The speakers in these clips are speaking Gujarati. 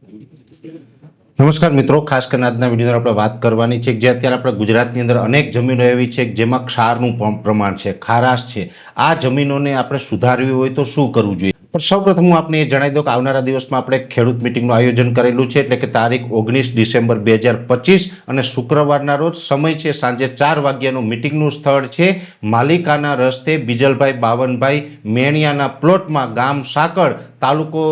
નમસ્કાર મિત્રો, ખાસ કરીને આજના વિડીયોની આપણે વાત કરવાની છે કે જે અત્યારે આપણે ગુજરાતની અંદર અનેક જમીનો એવી છે કે જેમાં ક્ષારનું પ્રમાણ છે, ખારાશ છે. આ જમીનોને આપણે સુધારવી હોય તો શું કરવું જોઈએ? પણ સૌપ્રથમ હું આપને એ જણાવી દઉં કે આવનારા દિવસમાં આપણે ખેડૂત મિટિંગનું આયોજન કરેલું છે, એટલે કે તારીખ 19 ડિસેમ્બર 2025 અને શુક્રવારના રોજ સમય છે સાંજે 4 વાગ્યાનું મિટિંગનું સ્થળ છે માલિકાના રસ્તે બીજલભાઈ બાવનભાઈ મેણિયાના પ્લોટમાં, ગામ સાકળ, તાલુકો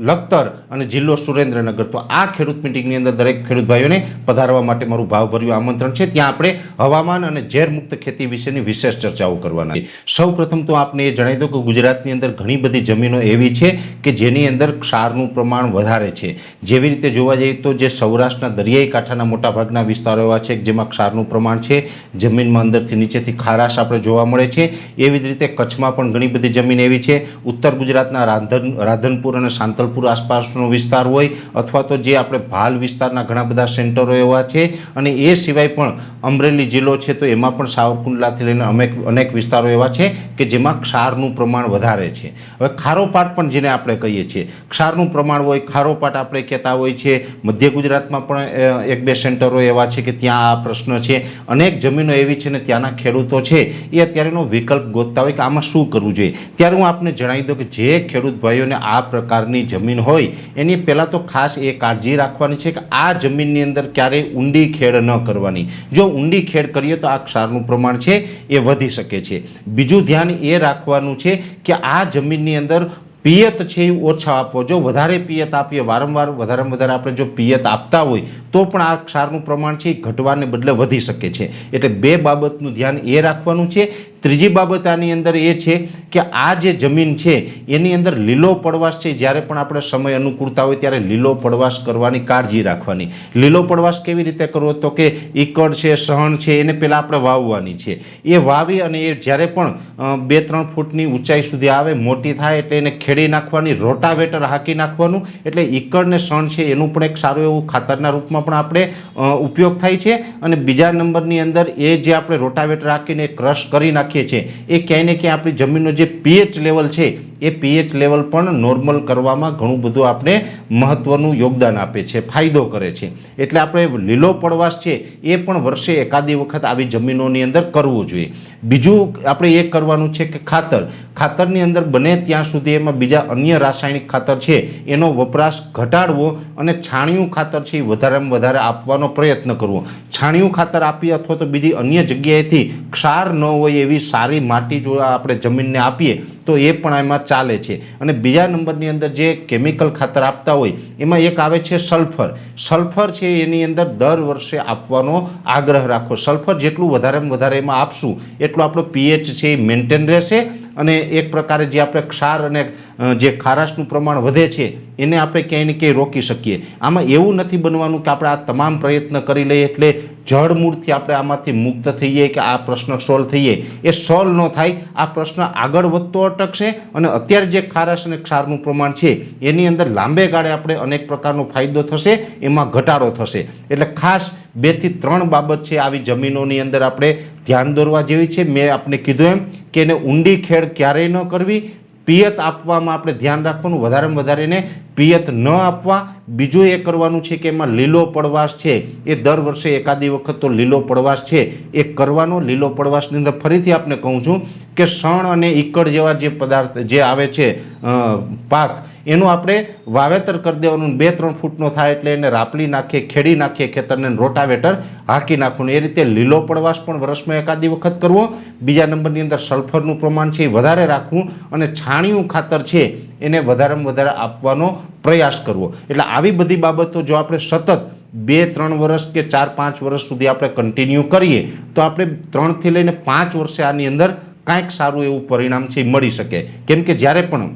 લખતર અને જિલ્લો સુરેન્દ્રનગર. તો આ ખેડૂત મિટિંગની અંદર દરેક ખેડૂત ભાઈઓને પધારવા માટે મારું ભાવભર્યું આમંત્રણ છે. ત્યાં આપણે હવામાન અને ઝેરમુક્ત ખેતી વિશેની વિશેષ ચર્ચાઓ કરવાના છે. સૌપ્રથમ તો આપને એ જણાવી દઉં કે ગુજરાતની અંદર ઘણી બધી જમીનો એવી છે કે જેની અંદર ક્ષારનું પ્રમાણ વધારે છે. જેવી રીતે જોવા જઈએ તો જે સૌરાષ્ટ્રના દરિયાઈ કાંઠાના મોટાભાગના વિસ્તારો એવા છે જેમાં ક્ષારનું પ્રમાણ છે, જમીનમાં અંદરથી નીચેથી ખારાશ આપણે જોવા મળે છે. એવી જ રીતે કચ્છમાં પણ ઘણી બધી જમીન એવી છે. ઉત્તર ગુજરાતના રાધનપુર અને સાંતલપુર આસપાસનો વિસ્તાર હોય અથવા તો જે આપણે ભાલ વિસ્તારના ઘણા બધા સેન્ટરો એવા છે, અને એ સિવાય પણ અમરેલી જિલ્લો છે તો એમાં પણ સાવરકુંડલાથી લઈને અનેક વિસ્તારો એવા છે કે જેમાં ક્ષારનું પ્રમાણ વધારે છે. હવે ખારોપાટ પણ જેને આપણે કહીએ છીએ, ક્ષારનું પ્રમાણ હોય, ખારોપાટ આપણે કહેતા હોય છે. મધ્ય ગુજરાતમાં પણ એક બે સેન્ટરો એવા છે કે ત્યાં આ પ્રશ્ન છે. અનેક જમીનો એવી છે ને ત્યાંના ખેડૂતો છે એ અત્યારેનો વિકલ્પ ગોતતા હોય કે આમાં શું કરવું જોઈએ. ત્યારે હું આપને જણાવી દઉં કે જે ખેડૂત ભાઈઓને આ પ્રકારની જમીન હોય એની પહેલાં તો ખાસ એ કાળજી રાખવાની છે કે આ જમીનની અંદર ક્યારેય ઊંડી ખેડ ન કરવાની. જો ઊંડી ખેડ કરીએ તો આ ક્ષારનું પ્રમાણ છે એ વધી શકે છે. બીજું ધ્યાન એ રાખવાનું છે કે આ જમીનની અંદર પિયત છે એ ઓછા આપવો. જો વધારે પિયત આપીએ, વારંવાર વધારેમાં વધારે આપણે જો પિયત આપતા હોય તો પણ આ ક્ષારનું પ્રમાણ છે એ ઘટવાને બદલે વધી શકે છે. એટલે બે બાબતનું ધ્યાન એ રાખવાનું છે. ત્રીજી બાબત આની અંદર એ છે કે આ જે જમીન છે એની અંદર લીલો પડવાશ છે, જ્યારે પણ આપણે સમય અનુકૂળતા હોય ત્યારે લીલો પડવાશ કરવાની કાળજી રાખવાની. લીલો પડવાશ કેવી રીતે કરવો? તો કે ઈકડ છે, સહણ છે, એને પહેલાં આપણે વાવવાની છે. એ વાવી અને એ જ્યારે પણ 2-3 ફૂટની ઊંચાઈ સુધી આવે, મોટી થાય એટલે એને ખેડી નાખવાની, રોટાવેટર હાંકી નાખવાનું. એટલે ઈકડ ને સણ છે એનું પણ એક સારું એવું ખાતરના રૂપમાં પણ આપણે ઉપયોગ થાય છે. અને બીજા નંબરની અંદર એ જે આપણે રોટાવેટર હાંકીને ક્રશ કરી નાખીએ છીએ એ ક્યાંય ને ક્યાંય આપણી જમીનનો જે પીએચ લેવલ છે એ પીએચ લેવલ પણ નોર્મલ કરવામાં ઘણું બધું આપણે મહત્વનું યોગદાન આપે છે, ફાયદો કરે છે. એટલે આપણે લીલો પડવાશ છે એ પણ વર્ષે એકાદી વખત આવી જમીનોની અંદર કરવું જોઈએ. બીજું આપણે એ કરવાનું છે કે ખાતરની અંદર બને ત્યાં સુધી એમાં બીજા અન્ય રાસાયણિક ખાતર છે એનો વપરાશ ઘટાડવો અને છાણિયું ખાતર છે એ વધારેમાં વધારે આપવાનો પ્રયત્ન કરવો. છાણિયું ખાતર આપીએ અથવા તો બીજી અન્ય જગ્યાએથી ક્ષાર ન હોય એવી સારી માટી જો આપણે જમીનને આપીએ તો એ પણ એમાં ચાલે છે. અને બીજા નંબરની અંદર જે કેમિકલ ખાતર આપતા હોય એમાં એક આવે છે સલ્ફર. સલ્ફર છે એની અંદર દર વર્ષે આપવાનો આગ્રહ રાખો. સલ્ફર જેટલું વધારેમાં વધારે એમાં આપશું એટલું આપણો પીએચ છે એ મેન્ટેન રહેશે અને એક પ્રકારે જે આપણે ક્ષાર અને જે ખારાશનું પ્રમાણ વધે છે એને આપણે ક્યાંય ને ક્યાંય રોકી શકીએ. આમાં એવું નથી બનવાનું કે આપણે આ તમામ પ્રયત્ન કરી લઈએ એટલે જળમૂળથી આપણે આમાંથી મુક્ત થઈએ કે આ પ્રશ્ન સોલ્વ થઈએ. એ સોલ્વ ન થાય. આ પ્રશ્ન આગળ વધતો અટકશે અને અત્યારે જે ખારાશ અને ક્ષારનું પ્રમાણ છે એની અંદર લાંબે ગાળે આપણે અનેક પ્રકારનો ફાયદો થશે, એમાં ઘટાડો થશે. એટલે ખાસ 2 થી 3 બાબત છે આવી જમીનોની અંદર આપણે ધ્યાન દોરવા જેવી છે. મેં આપને કીધું એમ કે એને ઊંડી ખેડ ક્યારેય ન કરવી. પિયત આપવામાં આપણે ધ્યાન રાખવાનું, વધારેમાં વધારે એને પિયત ન આપવા. બીજું એ કરવાનું છે કે એમાં લીલો પડવાશ છે એ દર વર્ષે એકાદી વખત તો લીલો પડવાશ છે એ કરવાનો. લીલો પડવાશની અંદર ફરીથી આપને કહું છું કે શણ અને ઈકડ જેવા જે પદાર્થ જે આવે છે પાક, એનું આપણે વાવેતર કરી દેવાનું. 2-3 ફૂટનો થાય એટલે એને રાપલી નાખીએ, ખેડી નાખીએ ખેતરને, રોટાવેટર હાંકી નાખવાનું. એ રીતે લીલો પડવાશ પણ વર્ષમાં એકાદી વખત કરવો. બીજા નંબરની અંદર સલ્ફરનું પ્રમાણ છે એ વધારે રાખવું અને છાણિયું ખાતર છે એને વધારેમાં વધારે આપવાનો પ્રયાસ કરવો. એટલે આવી બધી બાબતો જો આપણે સતત 2-3 વર્ષ કે 4-5 વર્ષ સુધી આપણે કન્ટિન્યુ કરીએ તો આપણે 3 થી લઈને 5 વર્ષે આની અંદર કાંઈક સારું એવું પરિણામ છે મળી શકે. કેમ કે જ્યારે પણ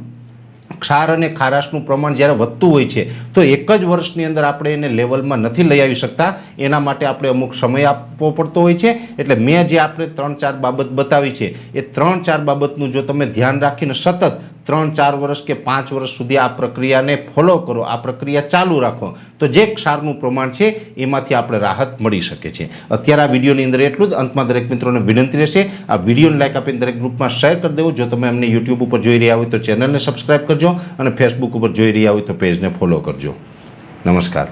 ક્ષાર અને ખારાશનું પ્રમાણ જ્યારે વધતું હોય છે તો એક જ વર્ષની અંદર આપણે એને લેવલમાં નથી લઈ આવી શકતા. એના માટે આપણે અમુક સમય આપવો પડતો હોય છે. એટલે મેં જે આપણે 3-4 બાબત બતાવી છે એ 3-4 બાબતનું જો તમે ધ્યાન રાખીને સતત 3-4 વર્ષ કે 5 વર્ષ સુધી આ પ્રક્રિયાને ફોલો કરો, આ પ્રક્રિયા ચાલુ રાખો તો જે ક્ષારનું પ્રમાણ છે એમાંથી આપણે રાહત મળી શકે છે. અત્યારે આ વિડીયોની અંદર એટલું જ. અંતમાં દરેક મિત્રોને વિનંતી રહેશે આ વિડીયોને લાઈક આપીને દરેક ગ્રુપમાં શેર કરી દેવો. જો તમે અમને યુટ્યુબ ઉપર જોઈ રહ્યા હોય તો ચેનલને સબસ્ક્રાઈબ કરજો અને ફેસબુક ઉપર જોઈ રહ્યા હોય તો પેજને ફોલો કરજો. નમસ્કાર.